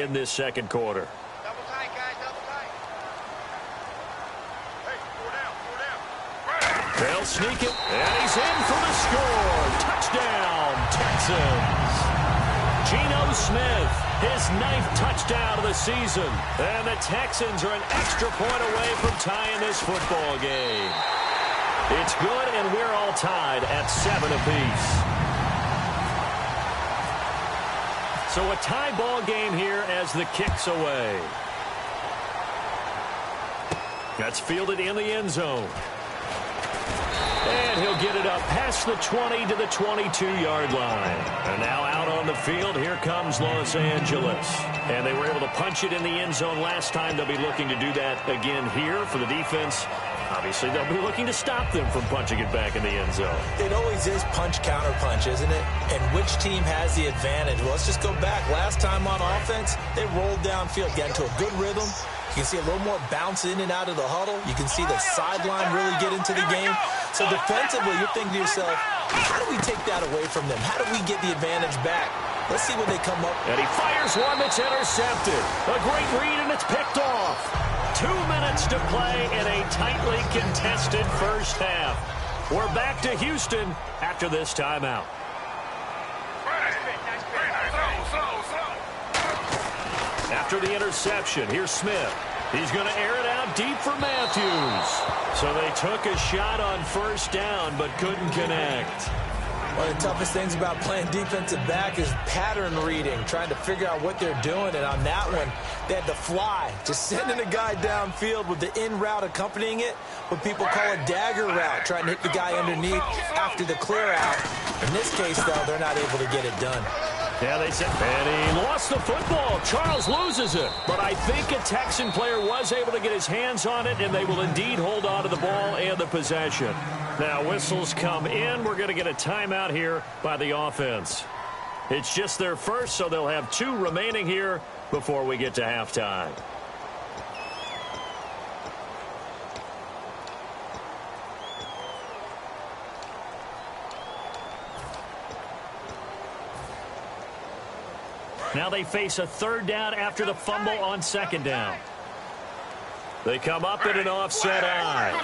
in this second quarter. Double tight, guys, double tight. Hey, They'll sneak it, and he's in for the score. Touchdown, Texans. Geno Smith, his 9th touchdown of the season. And the Texans are an extra point away from tying this football game. It's good, and we're all tied at 7 apiece. So a tie ball game here as the kick's away. That's fielded in the end zone. And he'll get it up past the 20 to the 22-yard line. And now out on the field, here comes Los Angeles. And they were able to punch it in the end zone last time. They'll be looking to do that again here for the defense. Obviously, they'll be looking to stop them from punching it back in the end zone. It always is punch-counter-punch, isn't it? And which team has the advantage? Well, let's just go back. Last time on offense, they rolled downfield, got into a good rhythm. You can see a little more bounce in and out of the huddle. You can see the sideline really get into the game. So defensively, you're thinking to yourself, how do we take that away from them? How do we get the advantage back? Let's see when they come up. And he fires one that's intercepted. A great read, and it's picked off. 2 minutes to play in a tightly contested first half. We're back to Houston after this timeout. After the interception, here's Smith. He's going to air it out deep for Matthews. So they took a shot on first down but couldn't connect. One of the toughest things about playing defensive back is pattern reading, trying to figure out what they're doing. And on that one, they had to fly, just sending a guy downfield with the in route accompanying it, what people call a dagger route, trying to hit the guy underneath after the clear out. In this case, though, they're not able to get it done. Yeah, they said, and he lost the football. Charles loses it. But I think a Texan player was able to get his hands on it, and they will indeed hold on to the ball and the possession. Now, whistles come in. We're going to get a timeout here by the offense. It's just their first, so they'll have 2 remaining here before we get to halftime. Now they face a 3rd down after the fumble on 2nd down. They come up in an offset eye.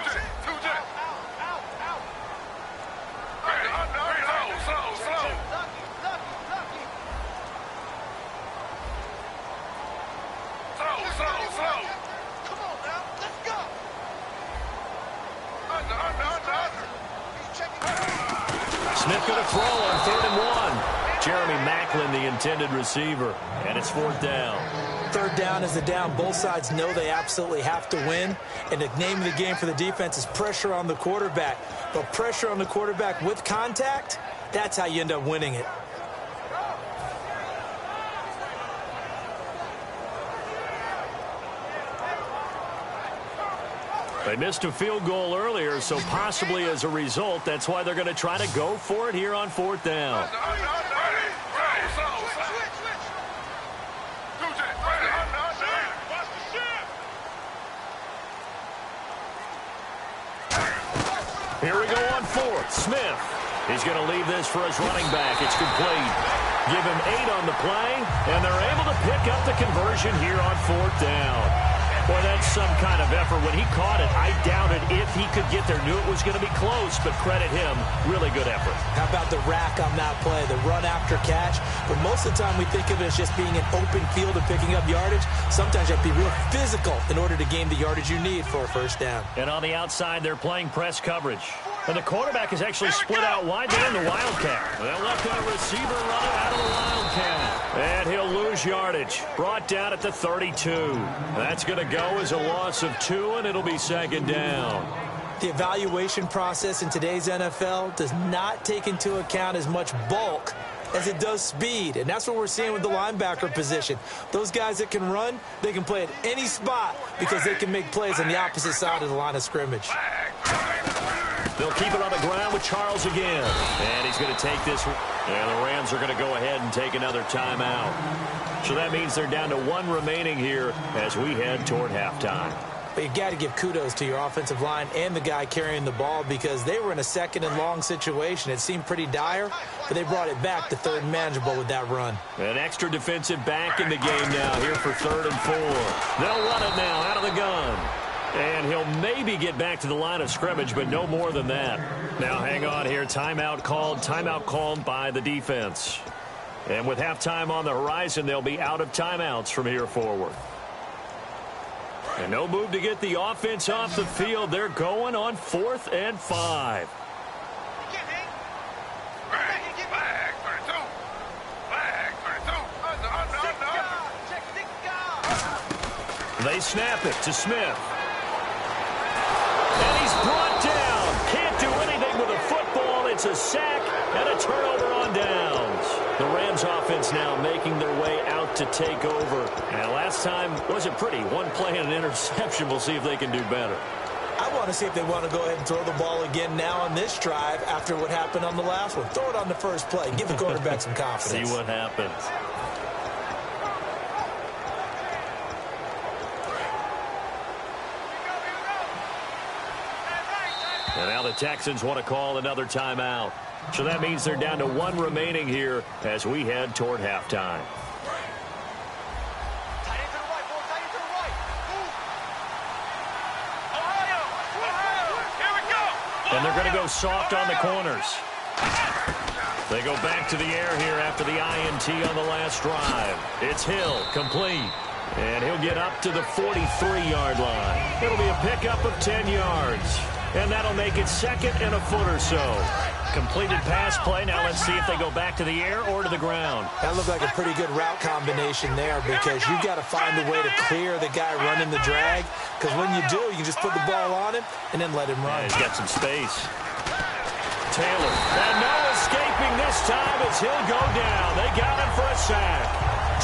Smith going to throw on 3rd and 1. Jeremy Maclin, the intended receiver, and it's 4th down. 3rd down is the down. Both sides know they absolutely have to win, and the name of the game for the defense is pressure on the quarterback. But pressure on the quarterback with contact, that's how you end up winning it. They missed a field goal earlier, so possibly as a result, that's why they're going to try to go for it here on 4th down. Here we go on 4th. Smith. He's going to leave this for his running back. It's complete. Give him 8 on the play, and they're able to pick up the conversion here on 4th down. Boy, that's some kind of effort. When he caught it, I doubted if he could get there. Knew it was going to be close, but credit him. Really good effort. How about the rack on that play, the run after catch? But most of the time we think of it as just being an open field and picking up yardage. Sometimes you have to be real physical in order to gain the yardage you need for a first down. And on the outside, they're playing press coverage. And the quarterback is actually split out wide there in the Wildcat. They'll let the receiver run it out of the Wildcat. And he'll lose yardage. Brought down at the 32. That's going to go as a loss of 2, and it'll be 2nd down. The evaluation process in today's NFL does not take into account as much bulk as it does speed. And that's what we're seeing with the linebacker position. Those guys that can run, they can play at any spot because they can make plays on the opposite side of the line of scrimmage. They'll keep it on the ground with Charles again. And he's going to take this. And the Rams are going to go ahead and take another timeout. So that means they're down to 1 remaining here as we head toward halftime. But you got to give kudos to your offensive line and the guy carrying the ball because they were in a second and long situation. It seemed pretty dire, but they brought it back to third and manageable with that run. An extra defensive back in the game now here for 3rd and 4. They'll run it now out of the gun. And he'll maybe get back to the line of scrimmage, but no more than that. Now hang on here. Timeout called by the defense. And with halftime on the horizon, they'll be out of timeouts from here forward. And no move to get the offense off the field. They're going on 4th and 5. They snap it to Smith. And he's brought down. Can't do anything with a football. It's a sack and a turnover on downs. The Rams offense now making their way out to take over. And last time wasn't pretty. One play and an interception. We'll see if they can do better. I want to see if they want to go ahead and throw the ball again now on this drive after what happened on the last one. Throw it on the first play. Give the quarterback some confidence. See what happens. And now the Texans want to call another timeout. So that means they're down to 1 remaining here as we head toward halftime. And they're going to go soft on the corners. They go back to the air here after the INT on the last drive. It's Hill, complete. And he'll get up to the 43-yard line. It'll be a pickup of 10 yards. And that'll make it 2nd and a foot or so. Completed pass play. Now let's see if they go back to the air or to the ground. That looked like a pretty good route combination there because you've got to find a way to clear the guy running the drag. Because when you do, you just put the ball on him and then let him run. Yeah, he's got some space. Taylor. And no escaping this time as he'll go down. They got him for a sack.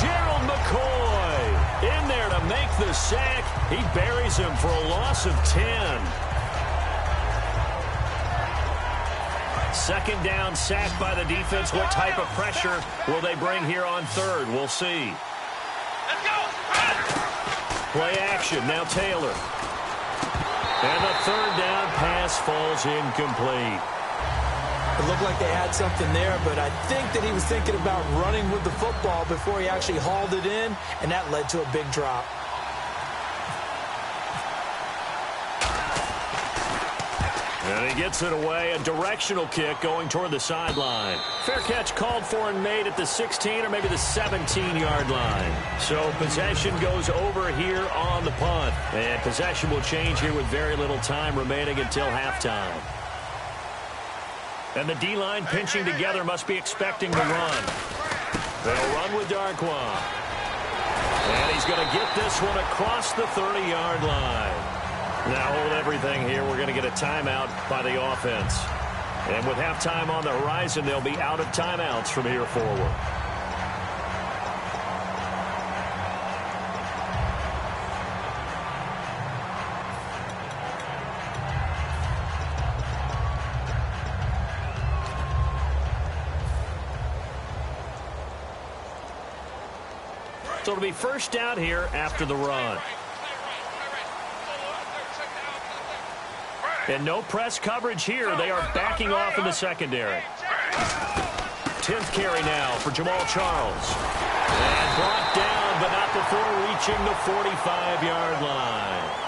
Gerald McCoy in there to make the sack. He buries him for a loss of 10. 2nd down, sack by the defense. What type of pressure will they bring here on 3rd? We'll see. Let's go. Play action. Now Taylor. And the 3rd down pass falls incomplete. It looked like they had something there, but I think that he was thinking about running with the football before he actually hauled it in, and that led to a big drop. And he gets it away. A directional kick going toward the sideline. Fair catch called for and made at the 16 or maybe the 17-yard line. So possession goes over here on the punt. And possession will change here with very little time remaining until halftime. And the D-line pinching together must be expecting to run. They'll run with Darkwa. And he's going to get this one across the 30-yard line. Now hold everything here. We're going to get a timeout by the offense. And with halftime on the horizon, they'll be out of timeouts from here forward. So it'll be first down here after the run. And no press coverage here. They are backing off in the secondary. 10th carry now for Jamal Charles. And brought down, but not before reaching the 45-yard line.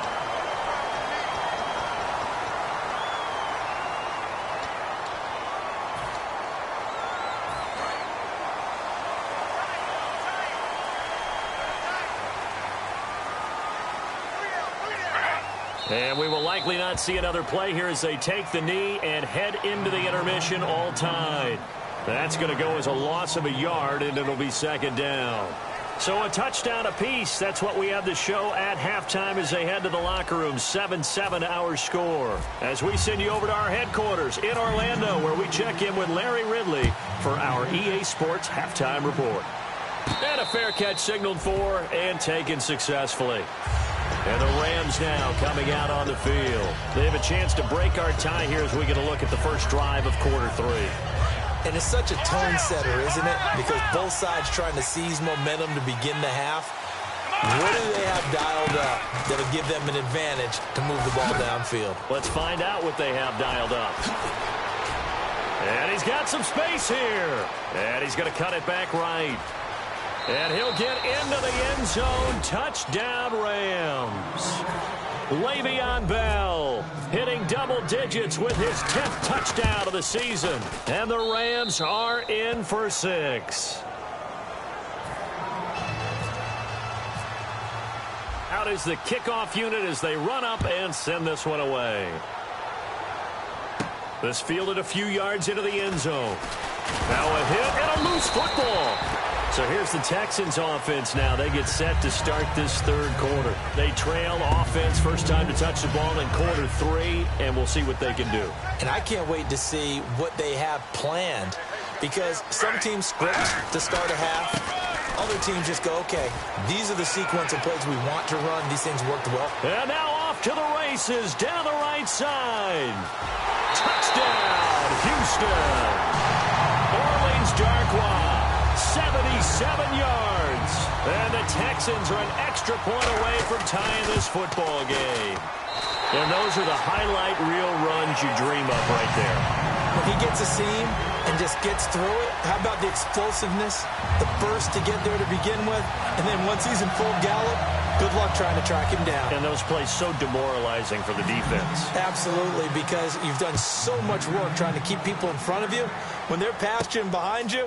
And we will likely not see another play here as they take the knee and head into the intermission all tied. That's going to go as a loss of a yard, and it'll be 2nd down. So a touchdown apiece. That's what we have to show at halftime as they head to the locker room. 7-7 our score. As we send you over to our headquarters in Orlando, where we check in with Larry Ridley for our EA Sports Halftime Report. And a fair catch signaled for and taken successfully. And the Rams now coming out on the field. They have a chance to break our tie here as we get a look at the first drive of quarter 3. And it's such a tone setter, isn't it? Because both sides trying to seize momentum to begin the half. What do they have dialed up that'll give them an advantage to move the ball downfield? Let's find out what they have dialed up. And he's got some space here. And he's going to cut it back right. And he'll get into the end zone. Touchdown, Rams. Le'Veon Bell hitting double digits with his 10th touchdown of the season. And the Rams are in for 6. Out is the kickoff unit as they run up and send this one away. This fielded a few yards into the end zone. Now a hit and a loose football. So here's the Texans offense now. They get set to start this third quarter. They trail offense, first time to touch the ball in quarter 3, and we'll see what they can do. And I can't wait to see what they have planned, because some teams script to start a half. Other teams just go, okay, these are the sequence of plays we want to run. These things worked well. And now off to the races down the right side. Touchdown, Houston. Orleans Darkwa. 77 yards. And the Texans are an extra point away from tying this football game. And those are the highlight reel runs you dream of right there. When he gets a seam and just gets through it, how about the explosiveness, the burst to get there to begin with, and then once he's in full gallop, good luck trying to track him down. And those plays so demoralizing for the defense. Absolutely, because you've done so much work trying to keep people in front of you. When they're past you and behind you,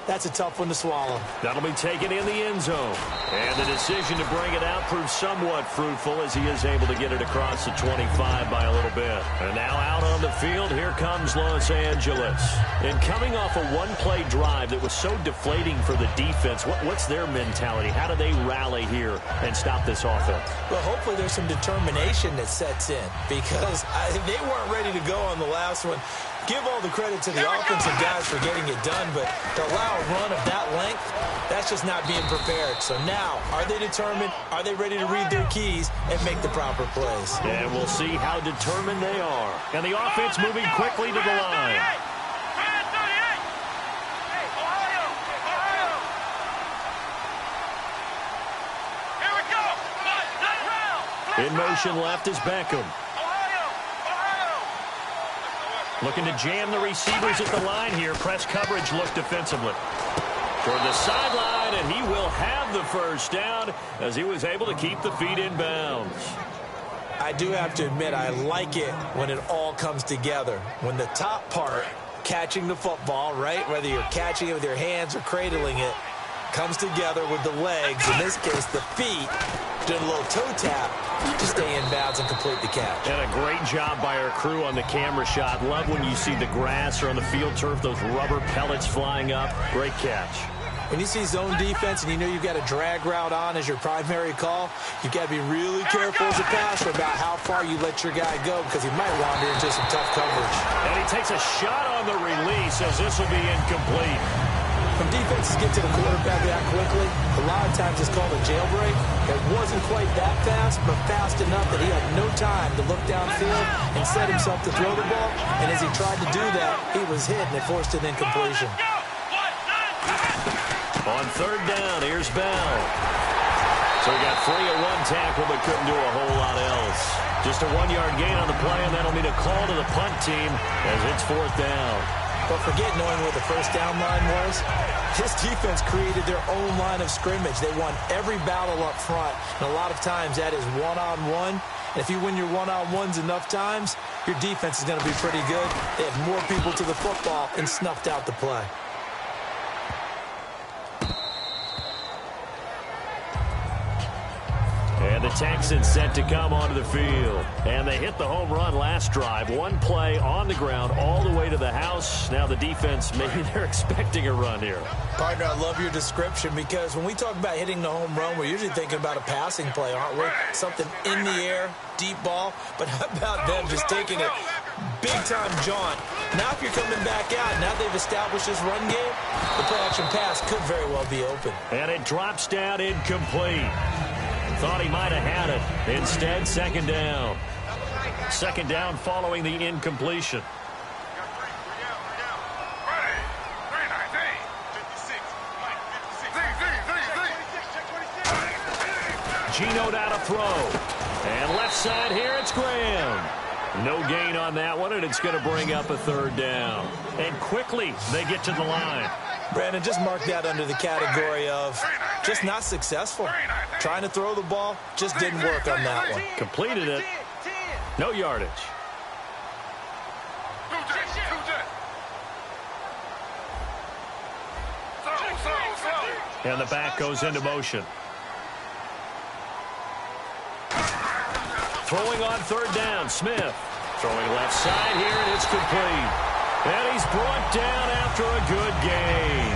that's a tough one to swallow. That'll be taken in the end zone. And the decision to bring it out proves somewhat fruitful as he is able to get it across the 25 by a little bit. And now out on the field, here comes Los Angeles. And coming off a one-play drive that was so deflating for the defense, what's their mentality? How do they rally here and stop this offense? Well, hopefully there's some determination that sets in, because they weren't ready to go on the last one. Give all the credit to the offensive guys for getting it done, but to allow a run of that length, that's just not being prepared. So now, are they determined? Are they ready to read their keys and make the proper plays? And we'll see how determined they are. And the offense moving quickly to the line. In motion left is Beckham. Looking to jam the receivers at the line here. Press coverage look defensively. Toward the sideline, and he will have the first down as he was able to keep the feet in bounds. I do have to admit, I like it when it all comes together. When the top part, catching the football, right, whether you're catching it with your hands or cradling it, comes together with the legs, in this case the feet, doing a little toe tap to stay in bounds and complete the catch. And a great job by our crew on the camera shot. Love when you see the grass or on the field turf, those rubber pellets flying up. Great catch. When you see zone defense and you know you've got a drag route on as your primary call, you've got to be really careful as a passer about how far you let your guy go, because he might wander into some tough coverage. And he takes a shot on the release as this will be incomplete. When defenses get to the quarterback that quickly, a lot of times it's called a jailbreak. It wasn't quite that fast, but fast enough that he had no time to look downfield and set himself to throw the ball. And as he tried to do that, he was hit and it forced an incompletion. On third down, here's Bell. So he got free of one tackle but couldn't do a whole lot else. Just a 1-yard gain on the play, and that'll mean a call to the punt team as it's fourth down. But forget knowing where the first down line was. This defense created their own line of scrimmage. They won every battle up front, and a lot of times that is one-on-one. And if you win your one-on-ones enough times, your defense is going to be pretty good. They have more people to the football and snuffed out the play. And the Texans set to come onto the field. And they hit the home run last drive. One play on the ground all the way to the house. Now the defense, maybe they're expecting a run here. Partner, I love your description, because when we talk about hitting the home run, we're usually thinking about a passing play, aren't we? Something in the air, deep ball. But how about them just taking it big-time jaunt? Now if you're coming back out, now they've established this run game, the play-action pass could very well be open. And it drops down incomplete. Thought he might have had it. Instead, second down. Second down following the incompletion. Geno now to throw. And left side here, it's Graham. No gain on that one, and it's going to bring up a third down. And quickly, they get to the line. Brandon, just mark that under the category of just not successful. Trying to throw the ball, just didn't work on that one. Completed it. No yardage. And the back goes into motion. Throwing on third down, Smith. Throwing left side here, and it's complete. And he's brought down after a good gain.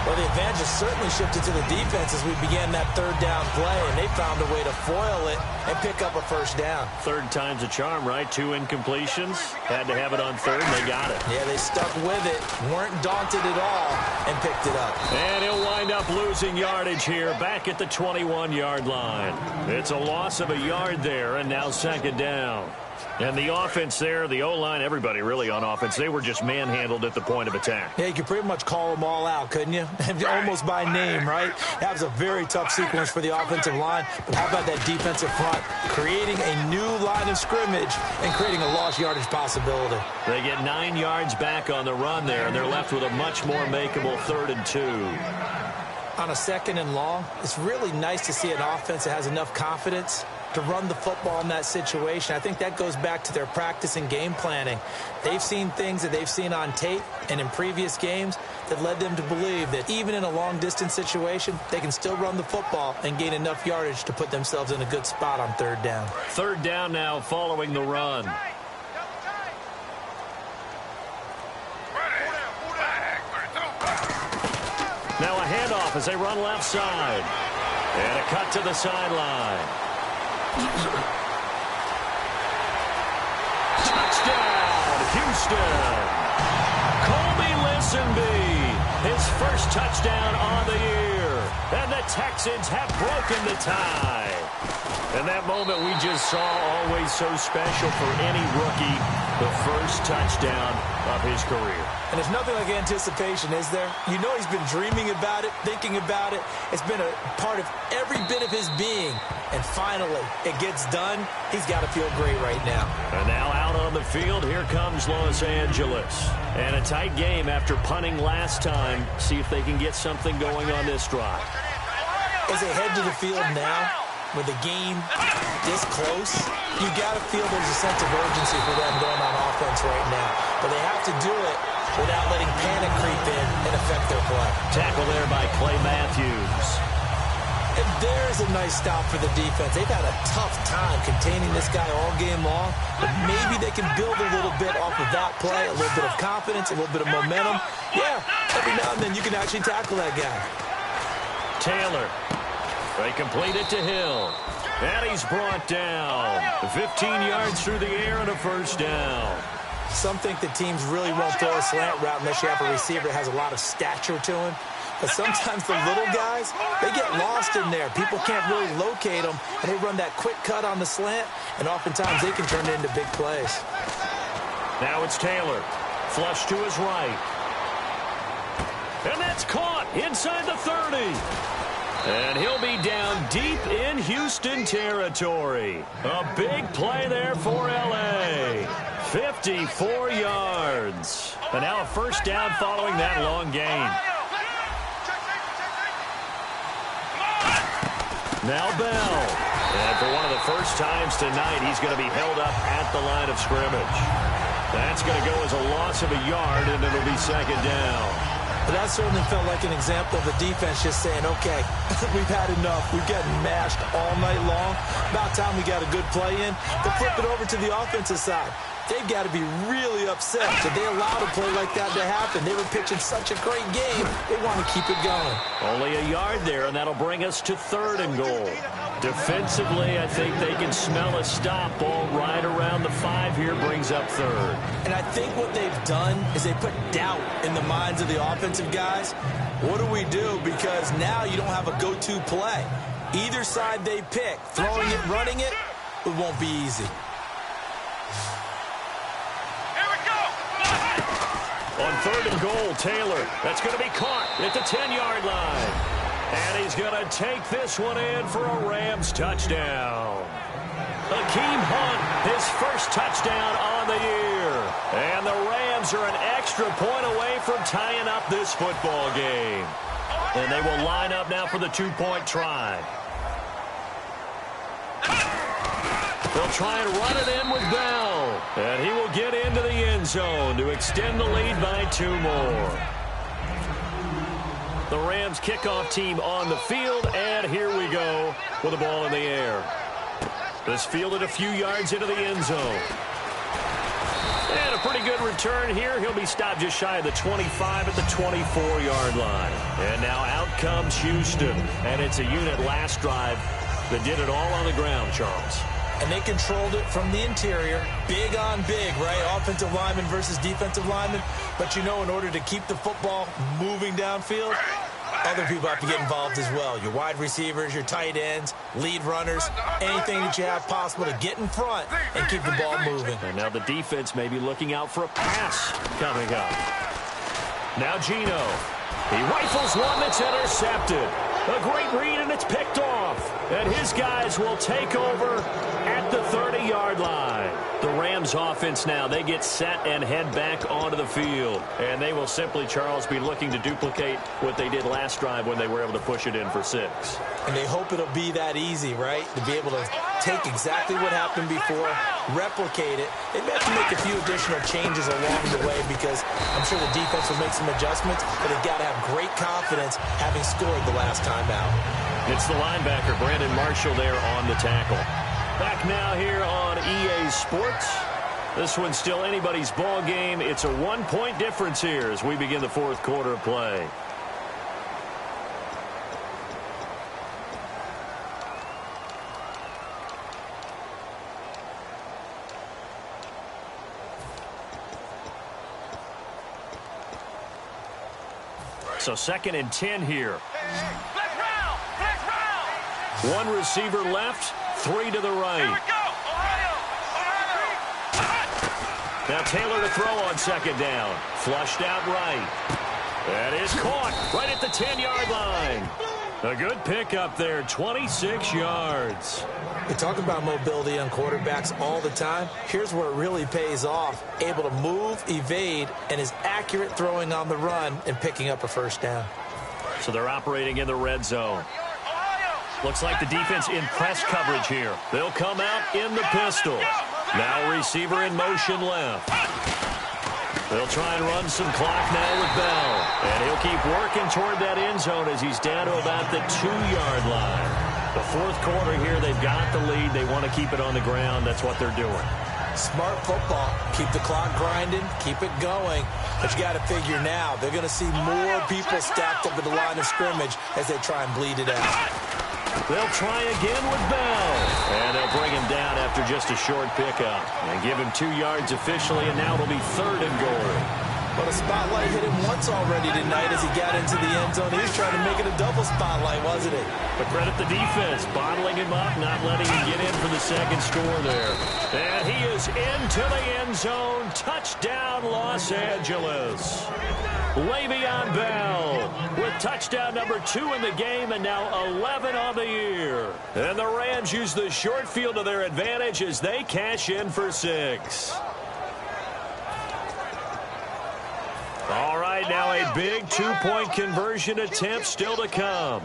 Well, the advantage has certainly shifted to the defense as we began that third down play, and they found a way to foil it and pick up a first down. Third time's a charm, right? 2 incompletions. Had to have it on third, and they got it. Yeah, they stuck with it, weren't daunted at all, and picked it up. And he'll wind up losing yardage here back at the 21-yard line. It's a loss of a yard there, and now second down. And the offense there, the O-line, everybody really on offense, they were just manhandled at the point of attack. Yeah, you could pretty much call them all out, couldn't you? Almost by name, right? That was a very tough sequence for the offensive line. But how about that defensive front creating a new line of scrimmage and creating a lost yardage possibility? They get 9 yards back on the run there, and they're left with a much more makeable 3rd and 2. On a second and long, it's really nice to see an offense that has enough confidence to run the football in that situation. I think that goes back to their practice and game planning. They've seen things that they've seen on tape and in previous games that led them to believe that even in a long-distance situation, they can still run the football and gain enough yardage to put themselves in a good spot on third down. Third down now following the run. Now a handoff as they run left side. And a cut to the sideline. Touchdown, Houston. Colby Listenby, his first touchdown on the year. And the Texans have broken the tie. And that moment we just saw, always so special for any rookie, the first touchdown of his career. And there's nothing like anticipation, is there? You know he's been dreaming about it, thinking about it. It's been a part of every bit of his being. And finally, it gets done. He's got to feel great right now. And now out on the field, here comes Los Angeles. And a tight game after punting last time. See if they can get something going on this drive. As they head to the field now, with the game this close, you got to feel there's a sense of urgency for them going on offense right now. But they have to do it without letting panic creep in and affect their play. Tackle there by Clay Matthews. And there's a nice stop for the defense. They've had a tough time containing this guy all game long, but maybe they can build a little bit off of that play, a little bit of confidence, a little bit of momentum. Yeah, every now and then you can actually tackle that guy. Taylor. They complete it to Hill. And he's brought down. 15 yards through the air and a first down. Some think that teams really won't throw a slant route unless you have a receiver that has a lot of stature to him. But sometimes the little guys, they get lost in there. People can't really locate them, and they run that quick cut on the slant, and oftentimes they can turn it into big plays. Now it's Taylor. Flush to his right. And that's caught inside the 30. And he'll be down deep in Houston territory. A big play there for L.A. 54 yards. And now a first down following that long gain. Now Bell. And for one of the first times tonight, he's going to be held up at the line of scrimmage. That's going to go as a loss of a yard, and it'll be second down. But that certainly felt like an example of the defense just saying, okay, we've had enough. We've gotten mashed all night long. About time we got a good play in. But flip it over to the offensive side. They've got to be really upset that they allowed a play like that to happen. They were pitching such a great game. They want to keep it going. Only a yard there, and that'll bring us to 3rd and goal. Defensively, I think they can smell a stop ball right around the 5 here, brings up 3rd. And I think what they've done is they put doubt in the minds of the offensive guys. What do we do? Because now you don't have a go-to play. Either side they pick, throwing it, running it, it won't be easy. On 3rd and goal, Taylor. That's going to be caught at the 10-yard line. And he's going to take this one in for a Rams touchdown. Hakeem Hunt, his first touchdown on the year. And the Rams are an extra point away from tying up this football game. And they will line up now for the two-point try. They'll try and run it in with Bell. And he will get into the end zone to extend the lead by 2 more. The Rams kickoff team on the field, and here we go with the ball in the air. This fielded a few yards into the end zone. And a pretty good return here. He'll be stopped just shy of the 25 at the 24-yard line. And now out comes Houston. And it's a unit last drive that did it all on the ground, Charles. And they controlled it from the interior. Big on big, right? Offensive lineman versus defensive lineman. But you know, in order to keep the football moving downfield, other people have to get involved as well. Your wide receivers, your tight ends, lead runners, anything that you have possible to get in front and keep the ball moving. And now the defense may be looking out for a pass coming up. Now Geno. He rifles one that's intercepted. A great read, and it's picked off. And his guys will take over at the 30-yard line. The Rams offense now, they get set and head back onto the field. And they will simply, Charles, be looking to duplicate what they did last drive when they were able to push it in for 6. And they hope it'll be that easy, right? To be able to take exactly what happened before, replicate it. They may have to make a few additional changes along the way because I'm sure the defense will make some adjustments, but they've got to have great confidence having scored the last time out. It's the linebacker, Brandon Marshall, there on the tackle. Back now here on EA Sports. This one's still anybody's ball game. It's a 1-point difference here as we begin the 4th quarter of play. So 2nd and 10 here. One receiver left, 3 to the right. Now Taylor to throw on 2nd down. Flushed out right. That is caught right at the 10-yard line. A good pickup there, 26 yards. We talk about mobility on quarterbacks all the time. Here's where it really pays off. Able to move, evade, and is accurate throwing on the run and picking up a 1st down. So they're operating in the red zone. Looks like the defense in press coverage here. They'll come out in the pistol. Now receiver in motion left. They'll try and run some clock now with Bell. And he'll keep working toward that end zone as he's down to about the 2-yard line. The 4th quarter here, they've got the lead. They want to keep it on the ground. That's what they're doing. Smart football. Keep the clock grinding. Keep it going. But you got to figure now, they're going to see more people stacked up at the line of scrimmage as they try and bleed it out. They'll try again with Bell. And they'll bring him down after just a short pickup. And give him 2 yards officially, and now it'll be 3rd and goal. But a spotlight hit him once already tonight as he got into the end zone. He was trying to make it a double spotlight, wasn't he? But credit the defense, bottling him up, not letting him get in for the 2nd score there. And he is into the end zone. Touchdown, Los Angeles. Le'Veon Bell with touchdown number 2 in the game and now 11 on the year. And the Rams use the short field to their advantage as they cash in for 6. All right, now a big 2-point conversion attempt still to come.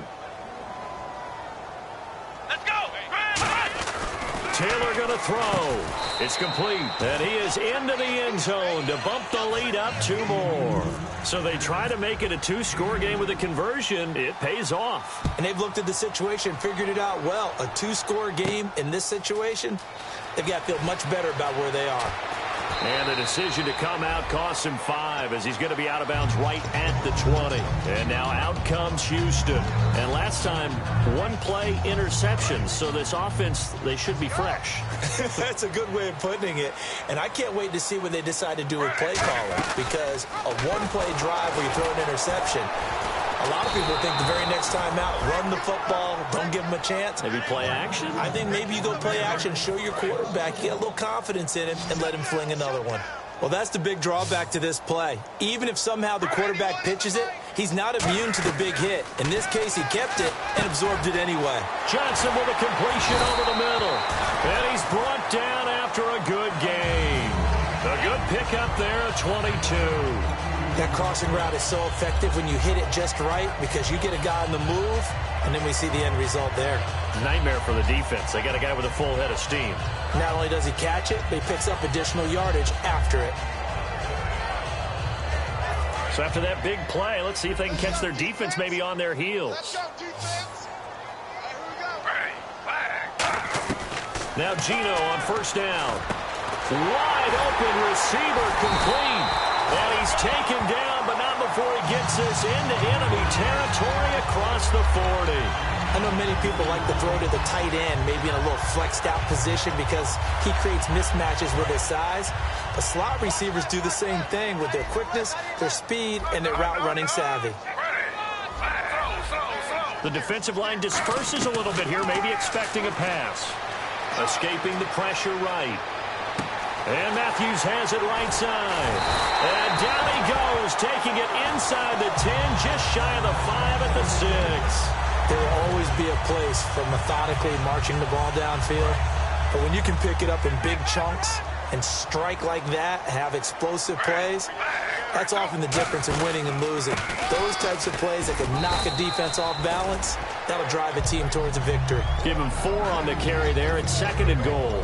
Let's go. Taylor going to throw. It's complete. And he is into the end zone to bump the lead up 2 more. So they try to make it a 2-score game with a conversion. It pays off. And they've looked at the situation, figured it out well. A 2-score game in this situation, they've got to feel much better about where they are. And the decision to come out costs him 5 as he's going to be out of bounds right at the 20. And now out comes Houston. And last time, 1-play interception. So this offense, they should be fresh. That's a good way of putting it. And I can't wait to see when they decide to do with play calling. Because a 1-play drive where you throw an interception, a lot of people think the very next time out, run the football, don't give him a chance. Maybe play action? I think maybe you go play action, show your quarterback, you get a little confidence in him, and let him fling another one. Well, that's the big drawback to this play. Even if somehow the quarterback pitches it, He's not immune to the big hit. In this case, he kept it and absorbed it anyway. Johnson with a completion over the middle. And he's brought down after a good game. A good pickup there at 22. That crossing route is so effective when you hit it just right because you get a guy on the move, and then we see the end result there. Nightmare for the defense. They got a guy with a full head of steam. Not only does he catch it, but he picks up additional yardage after it. So after that big play, let's see if they can catch their defense maybe on their heels. Let's go, defense. Now Gino on first down. Wide open receiver complete. And he's taken down, but not before he gets this into enemy territory across the 40. I know many people like to throw to the tight end, maybe in a little flexed out position because he creates mismatches with his size. But slot receivers do the same thing with their quickness, their speed, and their route running savvy. The defensive line disperses a little bit here, maybe expecting a pass. Escaping the pressure right. And Matthews has it right side. And down he goes, taking it inside the 10, just shy of the 5 at the 6. There will always be a place for methodically marching the ball downfield. But when you can pick it up in big chunks and strike like that, have explosive plays, that's often the difference in winning and losing. Those types of plays that can knock a defense off balance, that'll drive a team towards a victory. Give him 4 on the carry there. It's 2nd and goal.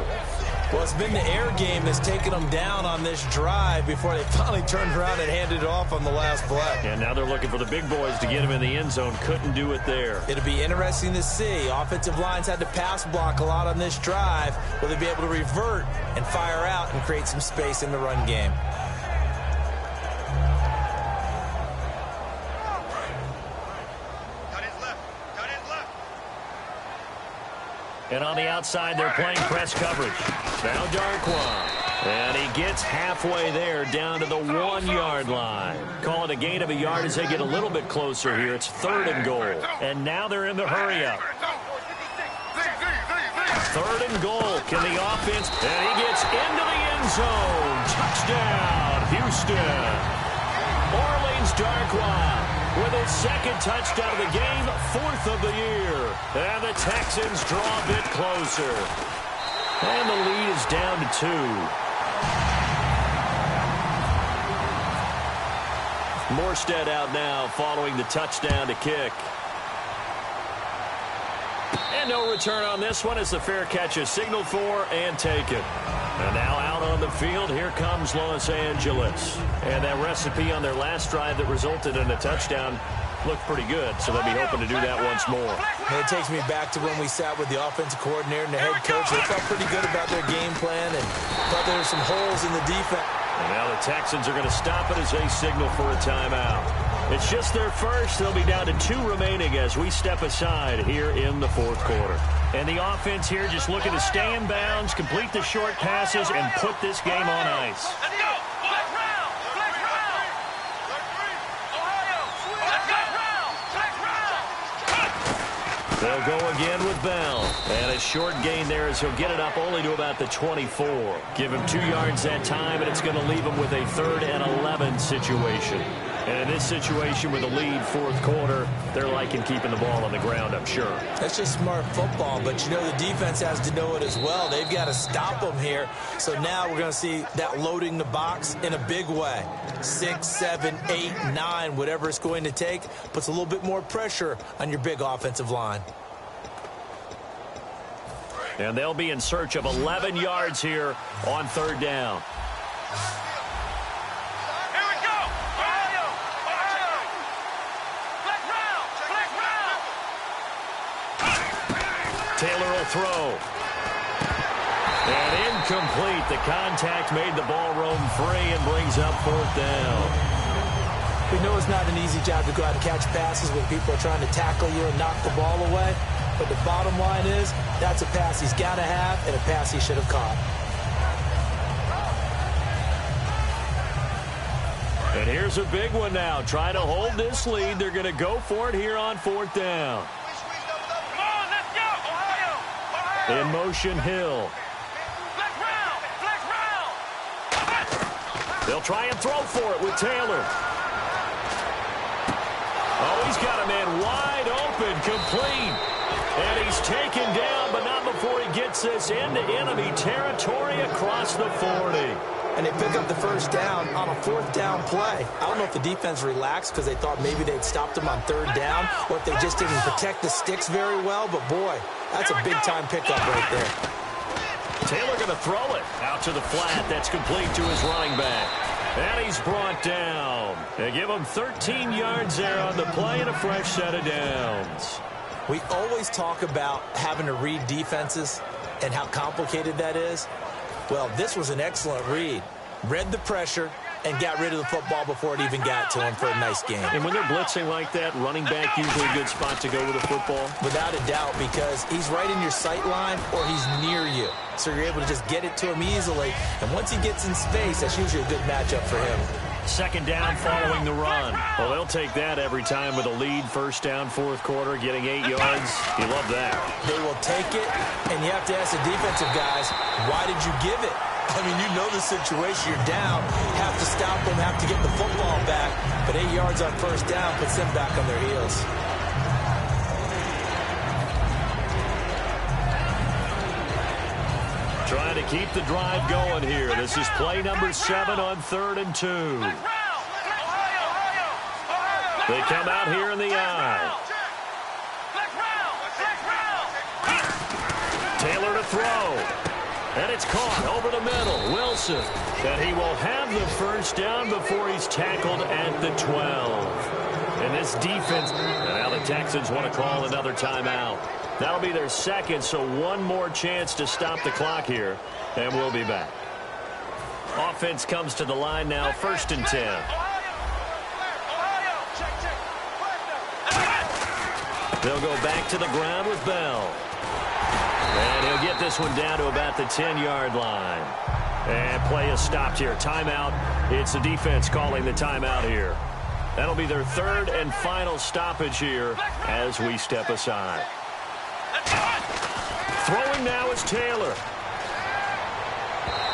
Well, it's been the air game that's taken them down on this drive before they finally turned around and handed it off on the last play. And now they're looking for the big boys to get him in the end zone. Couldn't do it there. It'll be interesting to see. Offensive lines had to pass block a lot on this drive. Will they be able to revert and fire out and create some space in the run game? And on the outside, they're playing press coverage. Now Darquan. And he gets halfway there down to the 1-yard line. Call it a gain of a yard as they get a little bit closer here. It's 3rd and goal. And now they're in the hurry-up. 3rd and goal. Can the offense... And he gets into the end zone. Touchdown, Houston. Orleans Darquan with his 2nd touchdown of the game, 4th of the year. And the Texans draw a bit closer. And the lead is down to 2. Morstead out now following the touchdown to kick. And no return on this one as the fair catch is signaled for and taken. And now out on the field, here comes Los Angeles. And that recipe on their last drive that resulted in a touchdown looked pretty good, so they'll be hoping to do that once more. And it takes me back to when we sat with the offensive coordinator and the head coach. They felt pretty good about their game plan and thought there were some holes in the defense. And now the Texans are going to stop it as they signal for a timeout. It's just their first. They'll be down to 2 remaining as we step aside here in the 4th quarter. And the offense here just looking to stay in bounds, complete the short passes, and put this game on ice. Let's go. Flex round. Flex round. Ohio. Flex round. They'll go again with Bell. And a short gain there as he'll get it up only to about the 24. Give him 2 yards that time, and it's going to leave him with a 3rd and 11 situation. And in this situation with a lead 4th quarter, they're liking keeping the ball on the ground, I'm sure. That's just smart football, but you know the defense has to know it as well. They've got to stop them here. So now we're going to see that loading the box in a big way. 6, 7, 8, 9, whatever it's going to take, puts a little bit more pressure on your big offensive line. And they'll be in search of 11 yards here on 3rd down. Taylor will throw. And incomplete. The contact made the ball roam free and brings up 4th down. We know it's not an easy job to go out and catch passes when people are trying to tackle you and knock the ball away. But the bottom line is that's a pass he's got to have and a pass he should have caught. And here's a big one now. Trying to hold this lead. They're going to go for it here on 4th down. In motion, Hill. They'll try and throw for it with Taylor. he's got a man wide open, complete. And he's taken down, but not before he gets this into enemy territory across the 40. And they pick up the first down on a fourth down play. I don't know if the defense relaxed because they thought maybe they'd stopped him on third down or if they just didn't protect the sticks very well. But, boy, that's a big-time pickup right there. Taylor going to throw it out to the flat. That's complete to his running back. And he's brought down. They give him 13 yards there on the play and a fresh set of downs. We always talk about having to read defenses and how complicated that is. Well, this was an excellent read. Read the pressure and got rid of the football before it even got to him for a nice game. And when they're blitzing like that, running back usually a good spot to go with the football? Without a doubt, because he's right in your sight line or he's near you. So you're able to just get it to him easily. And once he gets in space, that's usually a good matchup for him. Second down following the run. Well, they'll take that every time with a lead. First down, fourth quarter, getting 8 yards. You love that. They will take it, and you have to ask the defensive guys, why did you give it? I mean, you know the situation. You're down. Have to stop them, have to get the football back. But 8 yards on first down puts them back on their heels. Trying to keep the drive going here. This is play number 7 on 3rd and 2. They come out here in the I. Taylor to throw. And it's caught over the middle. Wilson. And he will have the first down before he's tackled at the 12. And this defense, and now the Texans want to call another timeout. That'll be their second, so one more chance to stop the clock here, and we'll be back. Offense comes to the line now, 1st and 10. They'll go back to the ground with Bell. And he'll get this one down to about the 10-yard line. And play is stopped here. Timeout. It's the defense calling the timeout here. That'll be their 3rd and final stoppage here as we step aside. Throwing now is Taylor.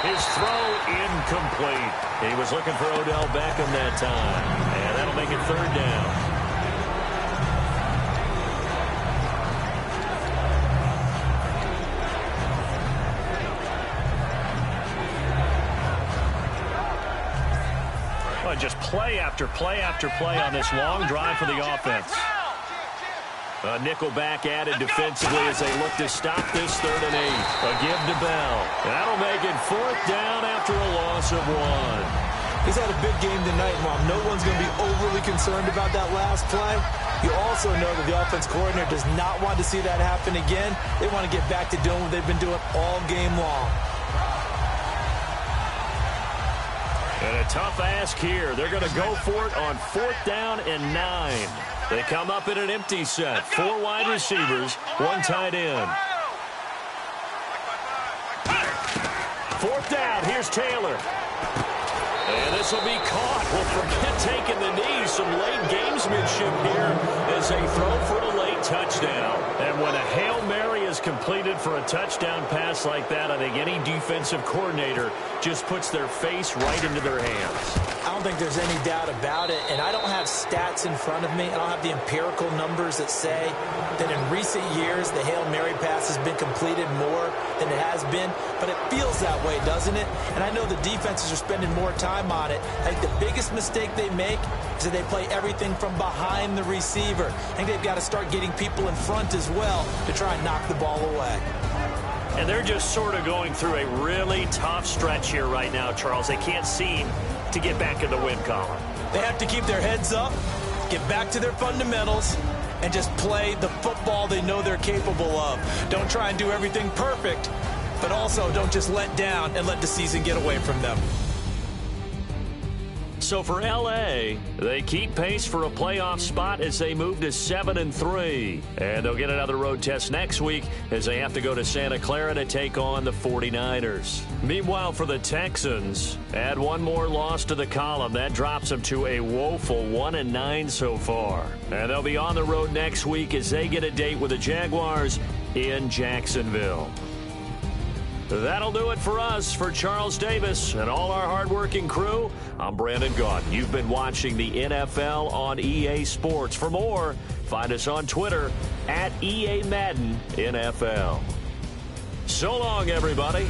His throw incomplete. He was looking for Odell Beckham that time. And that'll make it 3rd down. Well, just play after play after play on this long drive for the offense. A nickelback added defensively as they look to stop this 3rd and 8. A give to Bell. That'll make it 4th down after a loss of 1. He's had a big game tonight, and while no one's going to be overly concerned about that last play, you also know that the offense coordinator does not want to see that happen again. They want to get back to doing what they've been doing all game long. And a tough ask here. They're going to go for it on 4th down and 9. They come up in an empty set. 4 wide receivers, 1 tight end. 4th down. Here's Taylor. And this will be caught. Well, forget taking the knee. Some late gamesmanship here as they throw for a late touchdown. And when a Hail Mary is completed for a touchdown pass like that, I think any defensive coordinator just puts their face right into their hands. I don't think there's any doubt about it, and I don't have stats in front of me. I don't have the empirical numbers that say that in recent years the Hail Mary pass has been completed more than it has been, but it feels that way, doesn't it? And I know the defenses are spending more time on it. I think the biggest mistake they make is that they play everything from behind the receiver. I think they've got to start getting people in front as well to try and knock the ball away. And they're just sort of going through a really tough stretch here right now, Charles. They can't seem to get back in the win column. They have to keep their heads up, get back to their fundamentals, and just play the football they know they're capable of. Don't try and do everything perfect, but also don't just let down and let the season get away from them. So for L.A., they keep pace for a playoff spot as they move to 7-3. And they'll get another road test next week as they have to go to Santa Clara to take on the 49ers. Meanwhile, for the Texans, add one more loss to the column. That drops them to a woeful 1-9 so far. And they'll be on the road next week as they get a date with the Jaguars in Jacksonville. That'll do it for us. For Charles Davis and all our hardworking crew, I'm Brandon Gaudin. You've been watching the NFL on EA Sports. For more, find us on Twitter at EA Madden NFL. So long, everybody.